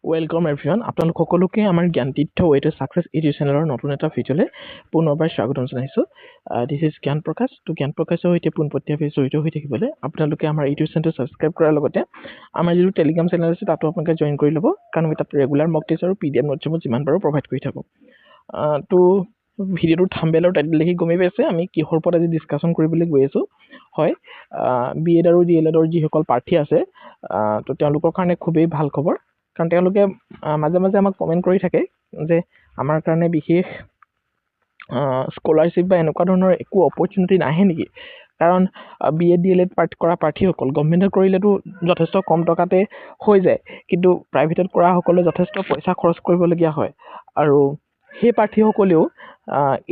Welcome everyone. আপোনালোক সকলোকে আমাৰ জ্ঞান তীৰ্থ ৱে টু সাকসেস ইউটিউব চেনেলৰ নতুন এটা ভিডিঅ'লৈ পুনৰবাৰ স্বাগতম জনাইছো। দিস ইজ জ্ঞান প্ৰকাশ। তো জ্ঞান প্ৰকাশৰ সৈতে পোনপটীয়াভাৱে জড়িত হৈ থাকিবলৈ আপোনালোকে আমাৰ ইউটিউব চেনেলটো সাবস্ক্ৰাইব কৰাৰ লগতে আমাৰ যিটো টেলিগ্ৰাম চেনেল আছে তাতো আপোনালোকে জয়েন কৰি ল'ব, কাৰণ আমি তাত ৰেগুলাৰ মক টেষ্ট আৰু পিডিএফ নোটছবোৰ যিমান পাৰো প্ৰভাইড কৰি থাকোঁ। তো ভিডিঅ'টোৰ থাম্বনেল আৰু টাইটেল দেখি গমেই পাইছে আমি কিহৰ ওপৰত আজি ডিছকাশ্যন কৰিবলৈ গৈ আছোঁ। হয়, বিএড আৰু ডিএলএডৰ যিসকল প্ৰাৰ্থী আছে তো তেওঁলোকৰ কাৰণে খুবেই ভাল খবৰ, কাৰণ তেওঁলোকে মাজে মাজে আমাক কমেণ্ট কৰি থাকে যে আমাৰ কাৰণে বিশেষ স্কলাৰশ্বিপ বা এনেকুৱা ধৰণৰ একো অপৰচুনিটি নাহে নেকি। কাৰণ বিএড ডিএলএড কৰা প্ৰাৰ্থীসকল গভৰ্ণমেণ্টত কৰিলেতো যথেষ্ট কম টকাতে হৈ যায়, কিন্তু প্ৰাইভেটত কৰাসকলে যথেষ্ট পইচা খৰচ কৰিবলগীয়া হয়, আৰু সেই প্ৰাৰ্থীসকলেও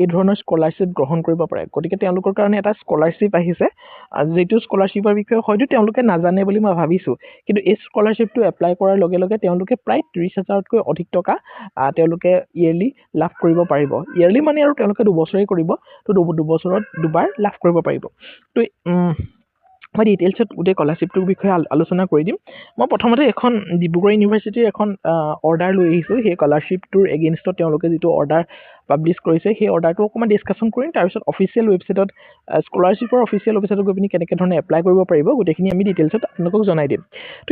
এই ধৰণৰ স্কলাৰশ্বিপ গ্ৰহণ কৰিব পাৰে। গতিকে তেওঁলোকৰ কাৰণে এটা স্কলাৰশ্বিপ আহিছে, যিটো স্কলাৰশ্বিপৰ বিষয়ে হয়তো তেওঁলোকে নাজানে বুলি মই ভাবিছোঁ, কিন্তু এই স্কলাৰশ্বিপটো এপ্লাই কৰাৰ লগে লগে তেওঁলোকে প্ৰায় 30,000তকৈ অধিক টকা তেওঁলোকে ইয়েৰলি লাভ কৰিব পাৰিব। ইয়েৰলি মানে আৰু তেওঁলোকে দুবছৰেই কৰিব, তো দুবছৰত দুবাৰ লাভ কৰিব পাৰিব। তো মই ডিটেইলছত গোটেই স্কলাৰশ্বিপটোৰ বিষয়ে আলোচনা কৰি দিম। মই প্ৰথমতে এখন ডিব্ৰুগড় ইউনিভাৰ্চিটিৰ এখন অৰ্ডাৰ লৈ আহিছোঁ। সেই স্কলাৰশ্বিপটোৰ এগেইনষ্টত তেওঁলোকে যিটো অৰ্ডাৰ পাব্লিছ কৰিছে সেই অৰ্ডাৰটো অকণমান ডিছকাশ্যন কৰিম। তাৰপিছত অফিচিয়েল ৱেবছাইটত স্কলাৰশ্বিপৰ অফিচিয়েল ৱেবছাইটত গৈ পিনি কেনেকৈ ধৰণে এপ্লাই কৰিব পাৰিব গোটেইখিনি আমি ডিটেইলছত আপোনালোকক জনাই দিম। তো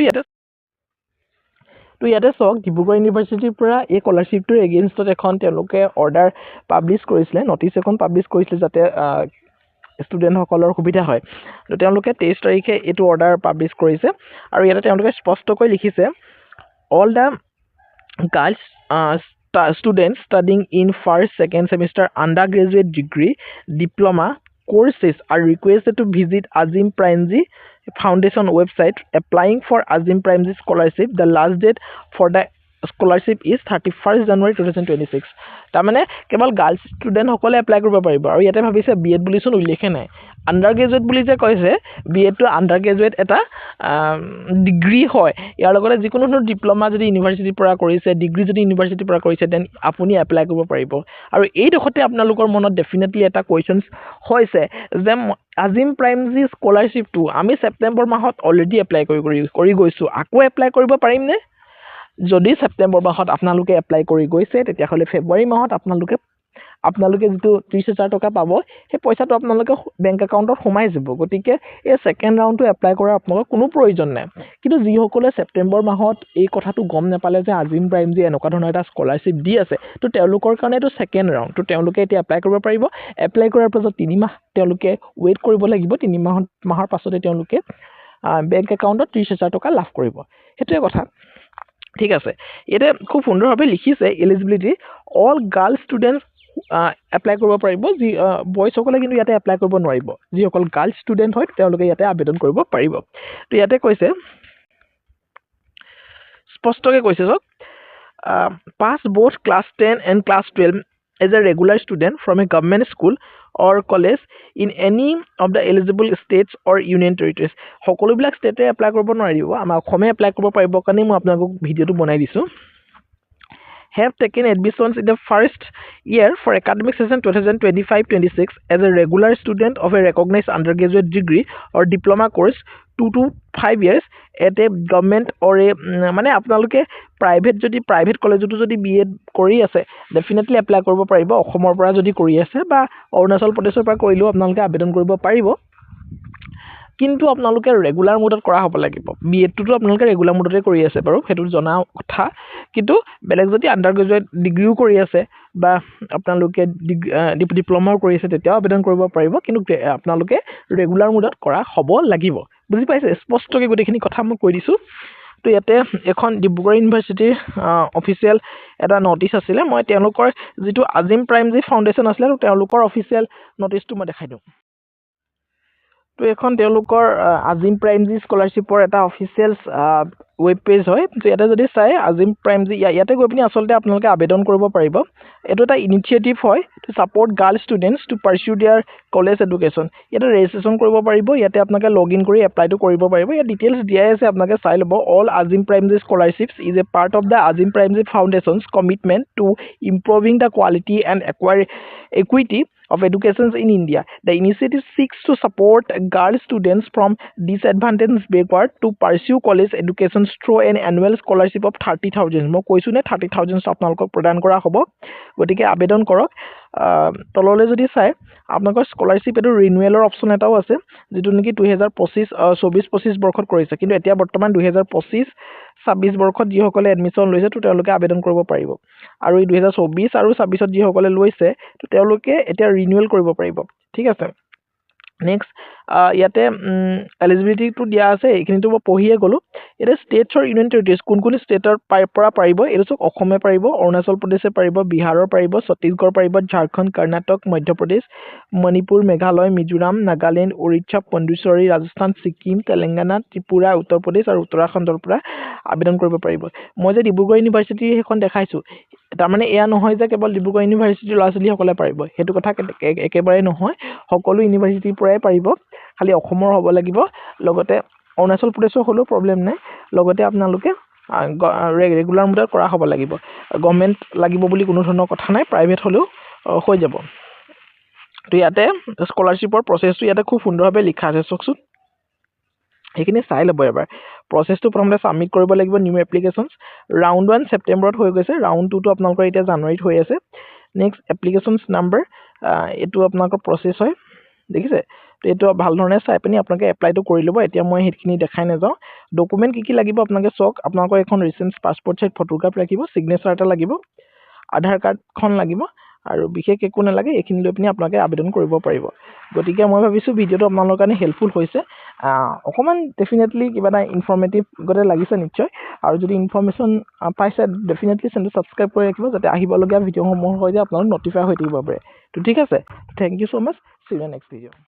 ইয়াতে চাওক, ডিব্ৰুগড় ইউনিভাৰ্চিটিৰ পৰা এই স্কলাৰশ্বিপটোৰ এগেইনষ্টত এখন তেওঁলোকে অৰ্ডাৰ পাব্লিছ কৰিছিলে, নটিচ এখন পাব্লিছ কৰিছিলে, যাতে ষ্টুডেণ্টসকলৰ সুবিধা হয়। তো তেওঁলোকে 23 তাৰিখে এইটো অৰ্ডাৰ পাব্লিছ কৰিছে, আৰু ইয়াতে তেওঁলোকে স্পষ্টকৈ লিখিছে, all the girls students studying in first, second semester undergraduate degree diploma courses are requested to visit Azim Premji Foundation website applying for Azim Premji scholarship. The last date for the scholarship is 31st January 2026. তাৰমানে কেৱল girls ষ্টুডেণ্টসকলে apply কৰিব পাৰিব। আৰু ইয়াতে ভাবিছে BEd বুলিচোন উল্লেখে নাই, under graduate বুলি যে কৈছে, বিএডটো আণ্ডাৰ গ্ৰেজুৱেট এটা ডিগ্ৰী হয়। ইয়াৰ লগতে যিকোনো ধৰণৰ ডিপ্ল'মা যদি ইউনিভাৰ্চিটিৰ পৰা কৰিছে, ডিগ্ৰী যদি ইউনিভাৰ্চিটিৰ পৰা কৰিছে, দেন আপুনি এপ্লাই কৰিব পাৰিব। আৰু এইডোখৰতে আপোনালোকৰ মনত ডেফিনেটলি এটা কুৱেশ্যনছ হৈছে যে আজিম প্ৰাইমজি স্কলাৰশ্বিপটো আমি ছেপ্টেম্বৰ মাহত অলৰেডি এপ্লাই কৰি গৈছোঁ, আকৌ এপ্লাই কৰিব পাৰিমনে? যদি ছেপ্টেম্বৰ মাহত আপোনালোকে এপ্লাই কৰি গৈছে, তেতিয়াহ'লে ফেব্ৰুৱাৰী মাহত আপোনালোকে যিটো 30,000 টকা পাব, সেই পইচাটো আপোনালোকে বেংক একাউণ্টত সোমাই যাব। গতিকে এই ছেকেণ্ড ৰাউণ্ডটো এপ্লাই কৰাৰ আপোনালোকৰ কোনো প্ৰয়োজন নাই। কিন্তু যিসকলে ছেপ্টেম্বৰ মাহত এই কথাটো গম নাপালে যে আজিম প্ৰাইমজি এনেকুৱা ধৰণৰ এটা স্কলাৰশ্বিপ দি আছে, তো তেওঁলোকৰ কাৰণে এইটো ছেকেণ্ড ৰাউণ্ড। তো তেওঁলোকে এতিয়া এপ্লাই কৰিব পাৰিব। এপ্লাই কৰাৰ পাছত 3 মাহ তেওঁলোকে ৱেইট কৰিব লাগিব। 3 মাহৰ পাছতে তেওঁলোকে বেংক একাউণ্টত 30,000 টকা লাভ কৰিব। সেইটোৱে কথা। ঠিক আছে, ইয়াতে খুব সুন্দৰভাৱে লিখিছে eligibility, all girls students apply কৰিব পাৰিব, যি বয়সকলে কিন্তু ইয়াতে এপ্লাই কৰিব নোৱাৰিব। যিসকল গাৰ্লছ ষ্টুডেণ্ট হয় তেওঁলোকে ইয়াতে আবেদন কৰিব পাৰিব। তো ইয়াতে কৈছে, স্পষ্টকৈ কৈছে, চাওক, পাছ both class 10 and class 12 as a regular student from a government school or college in any of the eligible states or union territories. সকলোবিলাক ষ্টেটে এপ্লাই কৰিব নোৱাৰিব, আমাৰ অসমে এপ্লাই কৰিব পাৰিব কাৰণে মই আপোনালোকক ভিডিঅ'টো বনাই দিছোঁ। Have taken admissions in the first year for academic session 2025-26 as a regular student of a recognized undergraduate degree or diploma course 2 to 5 years at a government or a মানে আপোনালোকে প্ৰাইভেট কলেজতো যদি বিএড কৰি আছে, definitely apply কৰিব পাৰিব। অসমৰ পৰা যদি কৰি আছে বা অৰুণাচল প্ৰদেশৰ পৰা কৰিলেও আপোনালোকে আবেদন কৰিব পাৰিব, কিন্তু আপোনালোকে ৰেগুলাৰ মোডত কৰা হ'ব লাগিব। বিএডটোতো আপোনালোকে ৰেগুলাৰ মোডতে কৰি আছে বাৰু, সেইটো জনা কথা। কিন্তু বেলেগ যদি আণ্ডাৰ গ্ৰেজুৱেট ডিগ্ৰীও কৰি আছে বা আপোনালোকে ডিপ্ল'মাও কৰি আছে, তেতিয়াও আবেদন কৰিব পাৰিব, কিন্তু আপোনালোকে ৰেগুলাৰ মোডত কৰা হ'ব লাগিব। বুজি পাইছে? স্পষ্টকৈ গোটেইখিনি কথা মই কৈ দিছোঁ। তো ইয়াতে এখন ডিব্ৰুগড় ইউনিভাৰ্চিটিৰ অফিচিয়েল এটা নটিচ আছিলে, মই তেওঁলোকৰ যিটো আজিম প্ৰাইমজি ফাউণ্ডেশ্যন আছিলে, তো তেওঁলোকৰ অফিচিয়েল নটিচটো মই দেখাই দিওঁ। তো এখন তেওঁলোকৰ আজিম প্ৰাইমজি স্কলাৰশ্বিপৰ এটা অফিচিয়েল ৱেব পেজ হয়। তো ইয়াতে যদি চাই আজিম প্ৰাইমজি, ইয়াতে গৈ পিনি আচলতে আপোনালোকে আবেদন কৰিব পাৰিব। এইটো এটা ইনিচিয়েটিভ হয় to support girls students to pursue their college education. ইয়াতে ৰেজিষ্ট্ৰেশ্যন কৰিব পাৰিব, ইয়াতে আপোনালোকে লগ ইন কৰি এপ্লাইটো কৰিব পাৰিব। ইয়াত ডিটেইলছ দিয়াই আছে, আপোনালোকে চাই ল'ব। All Azim Premji scholarships is a part of the Azim Premji foundation's commitment to improving the quality and equity of Education in India. The initiative seeks to support girl students from disadvantaged backward to pursue college education through an annual scholarship of 30,000. মই কৈছো নে 30,000 আপোনালোকক প্ৰদান কৰা হ'ব গতিকে আবেদন কৰক তললৈ যদি চাই আপোনালোকৰ স্কলাৰশ্বিপ এটো ৰিনিউৱেলৰ অপচন এটাও আছে যেটো নেকি 2025 বৰ্ষত কৰিছে কিন্তু এতিয়া বৰ্তমান 2025-26 বৰ্ষত যিসকলে এডমিশ্যন লৈছে তো তেওঁলোকে আবেদন কৰিব পাৰিব আৰু এই 2024 আৰু 26ত যিসকলে লৈছে তো তেওঁলোকে এতিয়া ৰিনিউৱেল কৰিব পাৰিব ঠিক আছে নেক্সট ইয়াতে এলিজিবিলিটি টু দিয়া আছে এইখিনিটো মই পঢ়িয়ে গলো এটা ষ্টেটছ অৰ ইউনিয়ন টেৰিটৰিজ কোন ষ্টেটৰ পৰা পাৰিব এইটো অসমে পাৰিব অৰুণাচল প্ৰদেশে পাৰিব বিহাৰৰ পাৰিব ছত্তীশগড় পাৰিব ঝাৰখণ্ড কৰ্ণাটক মধ্যপ্ৰদেশ মণিপুৰ মেঘালয় মিজোৰাম নাগালেণ্ড ওড়িশা পণ্ডিচেৰী ৰাজস্থান ছিকিম তেলেংগানা ত্ৰিপুৰা উত্তৰ প্ৰদেশ আৰু উত্তৰাখণ্ডৰ পৰা আবেদন কৰিব পাৰিব মই যে ডিব্ৰুগড় ইউনিভাৰ্চিটি এখন দেখাইছো তাৰমানে এয়া নহয় যে কেৱল ডিব্ৰুগড় ইউনিভাৰ্চিটিৰ ল'ৰা-ছোৱালীসকলে পাৰিব হেতু কথা একেবাৰে নহয় সকলো ইউনিভাৰ্চিটিৰ পৰাই পাৰিব খালি অসমৰ হ'ব লাগিব লগতে অৰুণাচল প্ৰদেশৰ হলো প্ৰবলেম নাই লগতে আপোনালোকে ৰেগুলাৰ মোডত কৰা হ'ব লাগিব গভৰ্ণমেণ্ট লাগিব বুলি কোনো ধৰণৰ কথা নাই প্ৰাইভেট হলেও হৈ যাব তো ইয়াতে স্কলাৰশ্বিপৰ প্ৰচেছটো ইয়াতে খুব সুন্দৰভাৱে লিখা আছে চকচোন এইখিনি চাই ল'ব এবাৰ প্ৰচেছটো প্ৰথমতে সাবমিট কৰিব লাগিব নিউ এপ্লিকেশনছ ৰাউণ্ড 1 সেপ্টেম্বৰত হৈ গৈছে ৰাউণ্ড 2 টো আপোনালোকৰ এতিয়া জানুৱাৰীত হৈ আছে নেক্সট এপ্লিকেশনছ নাম্বাৰ এটো আপোনালোকৰ প্ৰচেছ হয় দেখিছে তো এটো ভাল ধৰণে চাই পিনি আপোনালোকে এপ্লাইটো কৰি ল'ব এতিয়া মই হেতখিনি দেখাই নাযাওঁ ডকুমেন্ট কি লাগিব আপোনালোকে চক আপোনালোকৰ এখন ৰিসেন্ট পাসপোৰ্ট সাইজ ফটোগ্ৰাফ লাগিব সিগনেচাৰ এটা লাগিব আধাৰ কাৰ্ডখন লাগিব আৰু বিশেষ একো নালাগে এইখিনি লৈ পিনি আপোনালোকে আবেদন কৰিব পাৰিব গতিকে মই ভাবিছো ভিডিওটো আপোনালোকৰ কাৰণে হেল্পফুল হৈছে অকমান ডেফিনেটলি কিবা এটা ইনফৰমেটিভ গতে লাগিছে নিশ্চয় আৰু যদি ইনফৰমেশন পাইছে ডেফিনেটলি চেনেল সাবস্ক্ৰাইব কৰি ৰাখিব যাতে আহিবলগীয়া ভিডিওসমূহ হয় যে আপোনালোক নটিফাই হৈ থাকিব পাৰে তো ঠিক আছে thank you so much see you next video